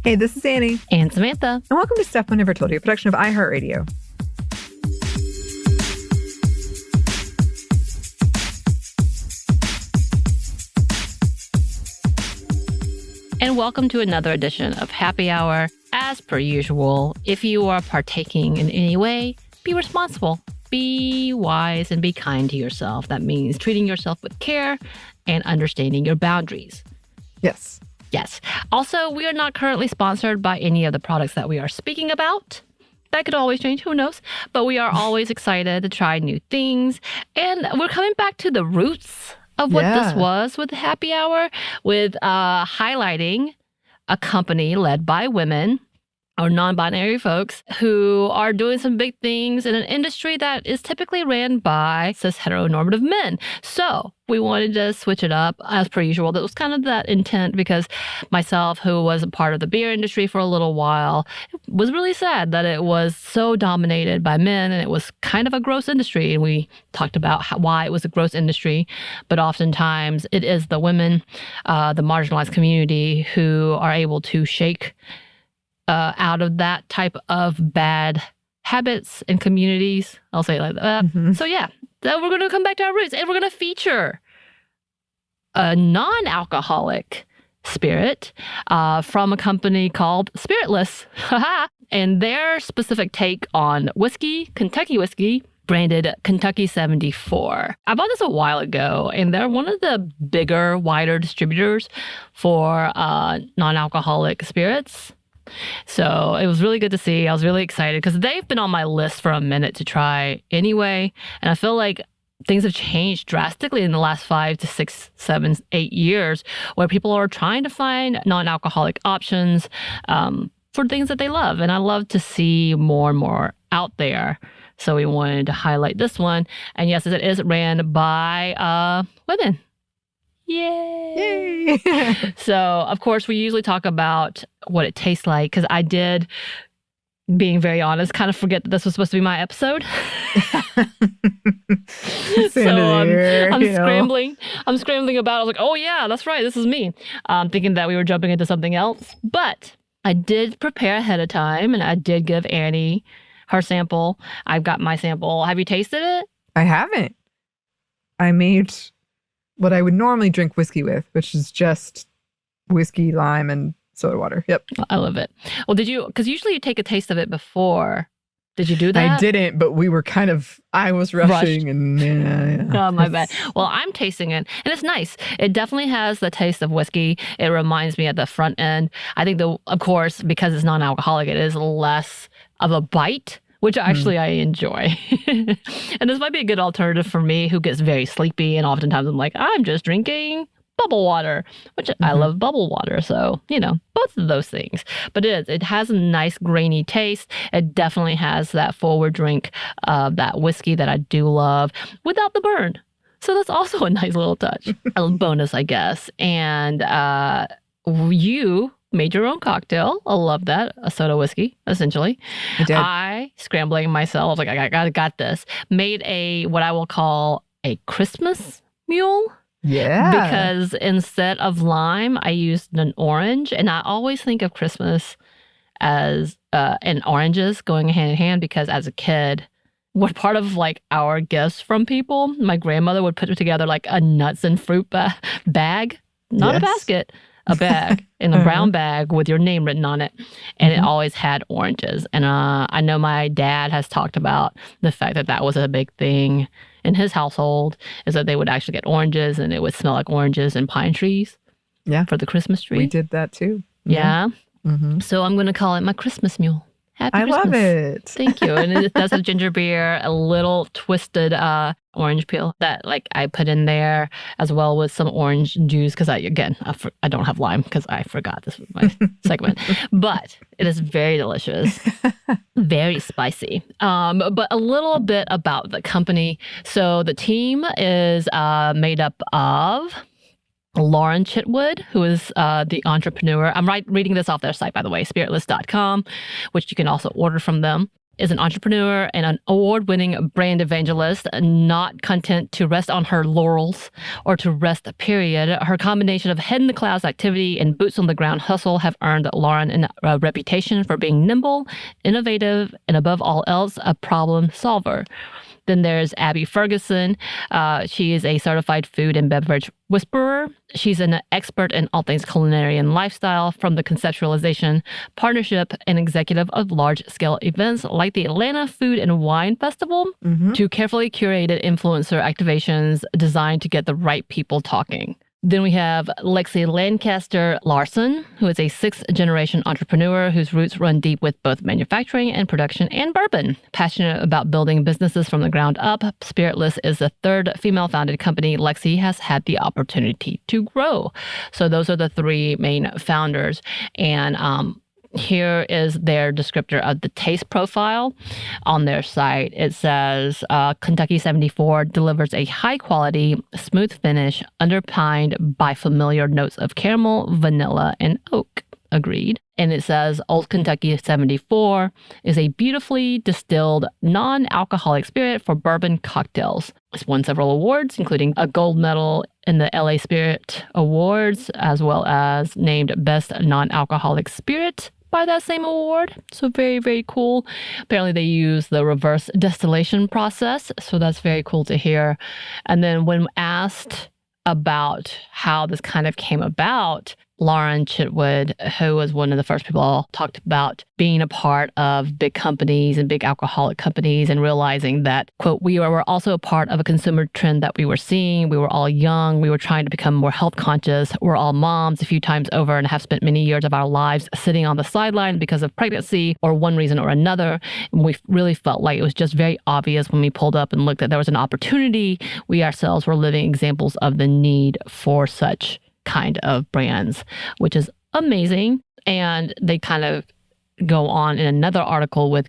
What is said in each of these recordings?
Hey, this is Anney. And Samantha. And welcome to Stuff I Never Told You, a production of iHeartRadio. And welcome to another edition of Happy Hour. As per usual, if you are partaking in any way, be responsible. Be wise and be kind to yourself. That means treating yourself with care and understanding your boundaries. Yes. Yes. Also, we are not currently sponsored by any of the products that we are speaking about. That could always change, who knows? But we are always excited to try new things. And we're coming back to the roots of what this was with Happy Hour, with highlighting a company led by women or non-binary folks who are doing some big things in an industry that is typically ran by cis heteronormative men. So we wanted to switch it up as per usual. That was kind of that intent because myself, who was a part of the beer industry for a little while, was really sad that it was so dominated by men and it was kind of a gross industry. And we talked about why it was a gross industry, but oftentimes it is the women, the marginalized community who are able to shake out of that type of bad habits and communities. I'll say it like that. Mm-hmm. So yeah, we're going to come back to our roots and we're going to feature a non-alcoholic spirit from a company called Spiritless. And their specific take on whiskey, Kentucky whiskey, branded Kentucky 74. I bought this a while ago, and they're one of the bigger, wider distributors for non-alcoholic spirits. So it was really good to see. I was really excited because they've been on my list for a minute to try anyway. And I feel like things have changed drastically in the last 5 to 6, 7, 8 years where people are trying to find non-alcoholic options for things that they love. And I love to see more and more out there. So we wanted to highlight this one. And yes, it is ran by women. Yay! So, of course, we usually talk about what it tastes like because I did, being very honest, kind of forget that this was supposed to be my episode. I'm scrambling. I'm scrambling about. I was like, oh yeah, that's right. This is me. Thinking that we were jumping into something else. But I did prepare ahead of time and I did give Anney her sample. I've got my sample. Have you tasted it? I haven't. I made what I would normally drink whiskey with, which is just whiskey, lime, and soda water. Yep. I love it. Well, did you, because usually you take a taste of it before. Did you do that? I didn't, but we were I was rushing and yeah. Oh, my bad. Well, I'm tasting it and it's nice. It definitely has the taste of whiskey. It reminds me at the front end. I think of course, because it's non-alcoholic, it is less of a bite, which actually I enjoy. And this might be a good alternative for me who gets very sleepy. And oftentimes I'm like, I'm just drinking bubble water, which I love bubble water. So, both of those things. But it has a nice grainy taste. It definitely has that forward drink of that whiskey that I do love without the burn. So that's also a nice little touch, a bonus, I guess. And you made your own cocktail. I love that. A soda whiskey, essentially. I did. I, scrambling myself, like I got this, made what I will call a Christmas mule. Yeah. Because instead of lime, I used an orange. And I always think of Christmas as and oranges going hand in hand because as a kid, what part of like our gifts from people, my grandmother would put together like a nuts and fruit bag, not a basket. A bag in a brown bag with your name written on it. And it always had oranges. And I know my dad has talked about the fact that was a big thing in his household is that they would actually get oranges and it would smell like oranges and pine trees. Yeah. For the Christmas tree. We did that too. Yeah. Mm-hmm. So I'm going to call it my Christmas mule. Happy Christmas. I love it. Thank you. And it does have ginger beer, a little twisted orange peel that like I put in there as well with some orange juice because I don't have lime because I forgot this was my segment. But it is very delicious, very spicy. But a little bit about the company. So the team is made up of Lauren Chitwood, who is the entrepreneur. I'm reading this off their site, by the way, spiritless.com, which you can also order from them. is an entrepreneur and an award-winning brand evangelist, not content to rest on her laurels or to rest, period. Her combination of head-in-the-clouds activity and boots-on-the-ground hustle have earned Lauren a reputation for being nimble, innovative, and above all else, a problem solver. Then there's Abby Ferguson. She is a certified food and beverage whisperer. She's an expert in all things culinary and lifestyle, from the conceptualization, partnership, and executive of large-scale events like the Atlanta Food and Wine Festival to carefully curated influencer activations designed to get the right people talking. Then we have Lexi Lancaster Larson, who is a sixth-generation entrepreneur whose roots run deep with both manufacturing and production and bourbon. Passionate about building businesses from the ground up, Spiritless is the third female-founded company Lexi has had the opportunity to grow. So those are the three main founders. And here is their descriptor of the taste profile on their site. It says Kentucky 74 delivers a high-quality, smooth finish underpinned by familiar notes of caramel, vanilla, and oak. Agreed. And it says Old Kentucky 74 is a beautifully distilled, non-alcoholic spirit for bourbon cocktails. It's won several awards, including a gold medal in the LA Spirit Awards, as well as named Best Non-Alcoholic Spirit by that same award. So very, very cool. Apparently they use the reverse distillation process. So that's very cool to hear. And then when asked about how this kind of came about, Lauren Chitwood, who was one of the first people, talked about being a part of big companies and big alcoholic companies and realizing that, quote, we were also a part of a consumer trend that we were seeing. We were all young. We were trying to become more health conscious. We're all moms a few times over and have spent many years of our lives sitting on the sideline because of pregnancy or one reason or another. And we really felt like it was just very obvious when we pulled up and looked that there was an opportunity. We ourselves were living examples of the need for such kind of brands, which is amazing. And they kind of go on in another article with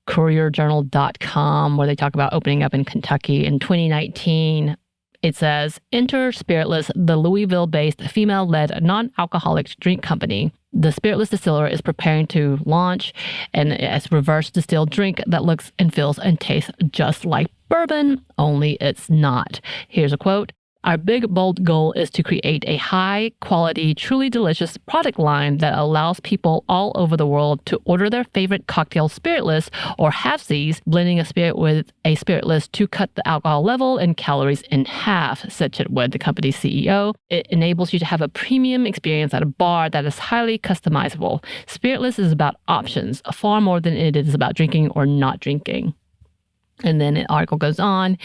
courierjournal.com where they talk about opening up in Kentucky in 2019. It says, enter Spiritless, the Louisville-based female-led non-alcoholic drink company. The Spiritless distiller is preparing to launch a reverse distilled drink that looks and feels and tastes just like bourbon, only it's not. Here's a quote. Our big, bold goal is to create a high-quality, truly delicious product line that allows people all over the world to order their favorite cocktail spiritless or halfsies, blending a spirit with a spiritless to cut the alcohol level and calories in half, said Chitwood, the company's CEO. It enables you to have a premium experience at a bar that is highly customizable. Spiritless is about options, far more than it is about drinking or not drinking. And then the article goes on,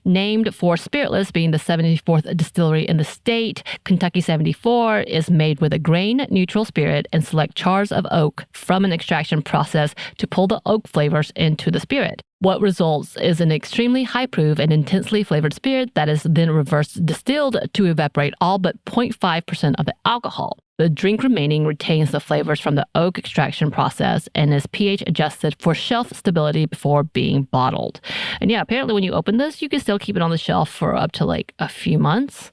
named for Spiritless being the 74th distillery in the state, Kentucky 74 is made with a grain-neutral spirit and select chars of oak from an extraction process to pull the oak flavors into the spirit. What results is an extremely high-proof and intensely flavored spirit that is then reverse distilled to evaporate all but 0.5% of the alcohol. The drink remaining retains the flavors from the oak extraction process and is pH adjusted for shelf stability before being bottled. And yeah, apparently when you open this, you can still keep it on the shelf for up to like a few months.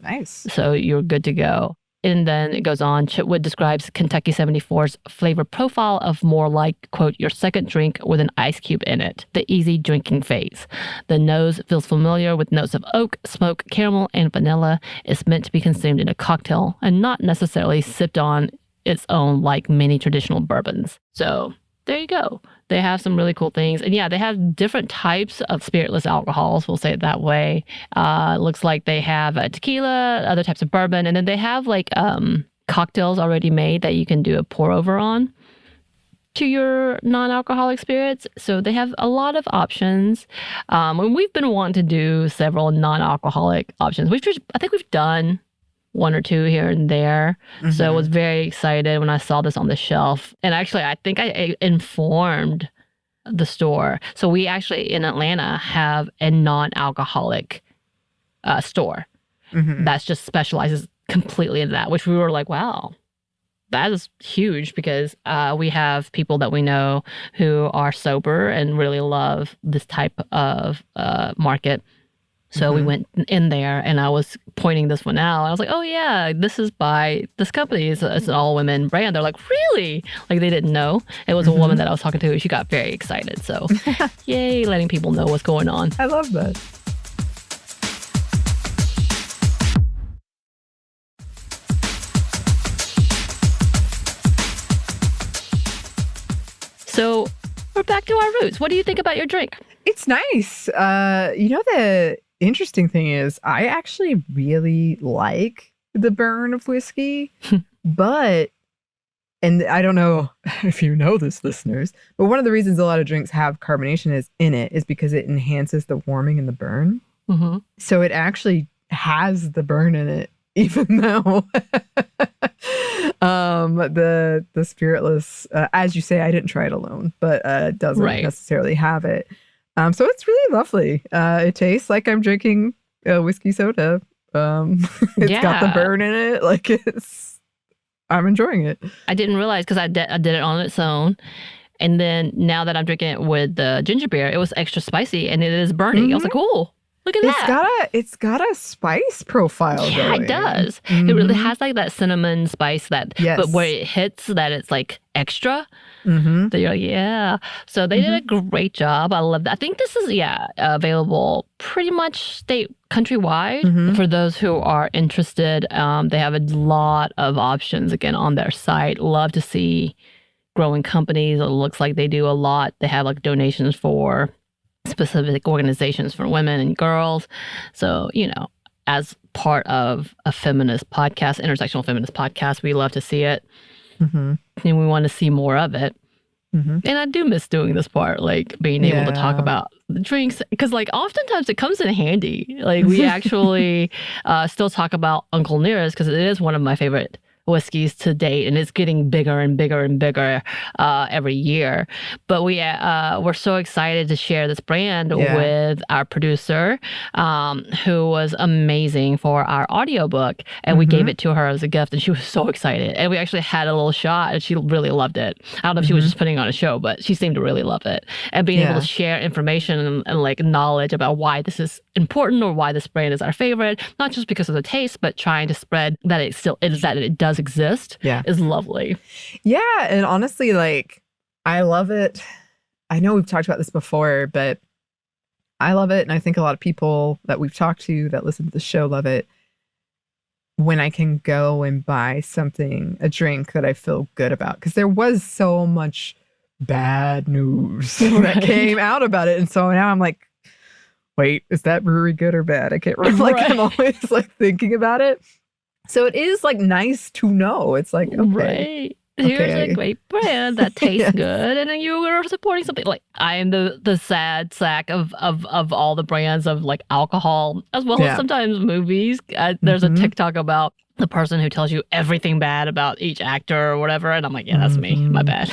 Nice. So you're good to go. And then it goes on, Chitwood describes Kentucky 74's flavor profile of more like, quote, your second drink with an ice cube in it, the easy drinking phase. The nose feels familiar with notes of oak, smoke, caramel, and vanilla. It's meant to be consumed in a cocktail and not necessarily sipped on its own like many traditional bourbons. So there you go. They have some really cool things. And yeah, they have different types of spiritless alcohols, we'll say it that way. It looks like they have tequila, other types of bourbon, and then they have like cocktails already made that you can do a pour over on to your non-alcoholic spirits. So they have a lot of options. And we've been wanting to do several non-alcoholic options, which I think we've done one or two here and there. Mm-hmm. So I was very excited when I saw this on the shelf. And actually, I think I informed the store. So we actually in Atlanta have a non-alcoholic store that's just specializes completely in that, which we were like, wow, that is huge because we have people that we know who are sober and really love this type of market. So we went in there and I was pointing this one out. I was like, oh, yeah, this is by this company. It's an all-women brand. They're like, really? Like, they didn't know. It was a woman that I was talking to. She got very excited. So, yay, letting people know what's going on. I love that. So we're back to our roots. What do you think about your drink? It's nice. The interesting thing is I actually really like the burn of whiskey, but, and I don't know if you know this, listeners, but one of the reasons a lot of drinks have carbonation in it is because it enhances the warming and the burn. Mm-hmm. So it actually has the burn in it, even though the Spiritless, as you say, I didn't try it alone, but it doesn't necessarily have it. So it's really lovely. It tastes like I'm drinking whiskey soda. It's got the burn in it. Like I'm enjoying it. I didn't realize because I did it on its own. And then now that I'm drinking it with the ginger beer, it was extra spicy and it is burning. I was like, cool. Look at that. It's got a spice profile. Yeah, going. It does. It really has like that cinnamon spice that, but where it hits that it's like extra. That you're like, yeah. So they did a great job. I love that. I think this is, available pretty much countrywide for those who are interested. They have a lot of options again on their site. Love to see growing companies. It looks like they do a lot. They have like donations for specific organizations for women and girls. So, as part of a feminist podcast, intersectional feminist podcast, we love to see it. And we want to see more of it. And I do miss doing this part, like being able to talk about the drinks, because like oftentimes it comes in handy. Like we actually still talk about Uncle Nearest because it is one of my favorite whiskeys to date, and it's getting bigger and bigger and bigger every year. But we're so excited to share this brand with our producer, who was amazing for our audiobook, and we gave it to her as a gift, and she was so excited. And we actually had a little shot, and she really loved it. I don't know if she was just putting on a show, but she seemed to really love it. And being able to share information and like knowledge about why this is important or why this brand is our favorite, not just because of the taste, but trying to spread that it does exist is lovely. Yeah. And honestly, like, I love it. I know we've talked about this before, but I love it. And I think a lot of people that we've talked to that listen to the show love it when I can go and buy a drink that I feel good about. Because there was so much bad news that came out about it. And so now I'm like, wait, is that brewery good or bad? I can't remember. Like, I'm always like thinking about it. So it is like nice to know. It's like, okay. Here's a great brand that tastes good, and then you are supporting something. Like I am the sad sack of all the brands of like alcohol, as well as sometimes movies. There's a TikTok about the person who tells you everything bad about each actor or whatever, and I'm like, yeah, that's me. My bad.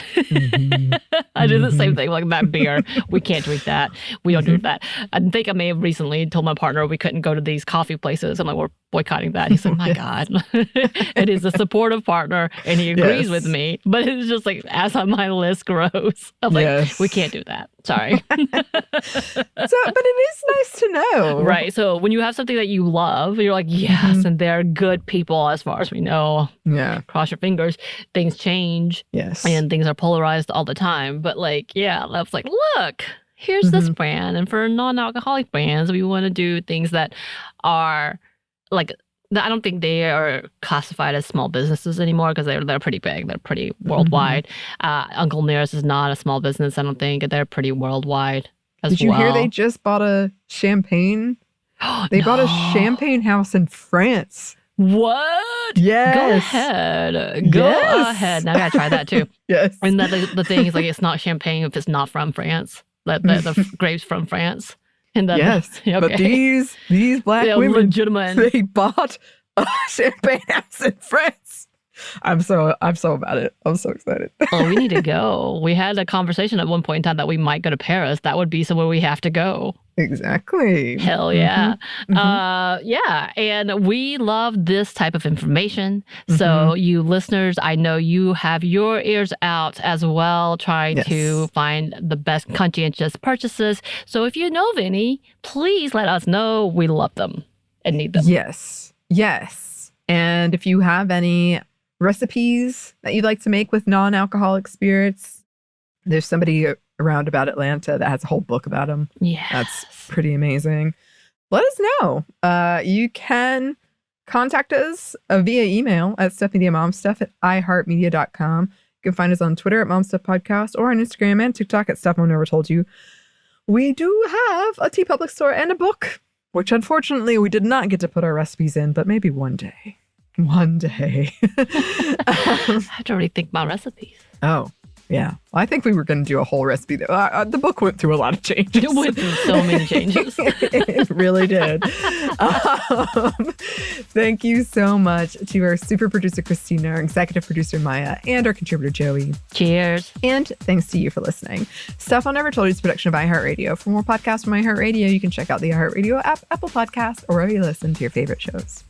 I do the same thing. Like that beer, we can't drink that. We don't do that. I think I may have recently told my partner we couldn't go to these coffee places. I'm like, we're boycotting that. He's like, my God. It is a supportive partner, and he agrees with me. But it's just like, as my list grows, I'm like, we can't do that. Sorry. But it is nice to know. Right. So when you have something that you love, you're like, yes, and they're good people as far as we know. Yeah. Cross your fingers. Things change. Yes. And things are polarized all the time. But like, I was like, look, here's this brand. And for non-alcoholic brands, we want to do things that are like, I don't think they are classified as small businesses anymore because they're pretty big. They're pretty worldwide. Uncle Nearest is not a small business, I don't think. They're pretty worldwide as well. Did you hear they just bought a champagne? They bought a champagne house in France. What? Yes. Go ahead. Go ahead. Now I gotta try that too. Yes. And the thing is, like, it's not champagne if it's not from France. The grapes from France. And yes. But these black women, legitimate. they bought a champagne house in France. I'm so about it. I'm so excited. Oh, we need to go. We had a conversation at one point in time that we might go to Paris. That would be somewhere we have to go. Exactly. Hell yeah. Mm-hmm. Yeah. And we love this type of information. So you listeners, I know you have your ears out as well, trying to find the best conscientious purchases. So if you know of any, please let us know. We love them and need them. Yes. Yes. And if you have any recipes that you'd like to make with non-alcoholic spirits, there's somebody around about Atlanta that has a whole book about them. Yeah, that's pretty amazing. Let us know. You can contact us via email at stephanymomstuff@iheartmedia.com. You can find us on Twitter at momstuffpodcast or on Instagram and TikTok at Stuff Mom Never Told You. We do have a TeePublic store and a book, which unfortunately we did not get to put our recipes in, but maybe one day. One day. I have to rethink my recipes. Oh, yeah. Well, I think we were going to do a whole recipe. The book went through a lot of changes. It went through so many changes. It really did. Thank you so much to our super producer, Christina, our executive producer, Maya, and our contributor, Joey. Cheers. And thanks to you for listening. Stuff I Never Told You is a production of iHeartRadio. For more podcasts from iHeartRadio, you can check out the iHeartRadio app, Apple Podcasts, or wherever you listen to your favorite shows.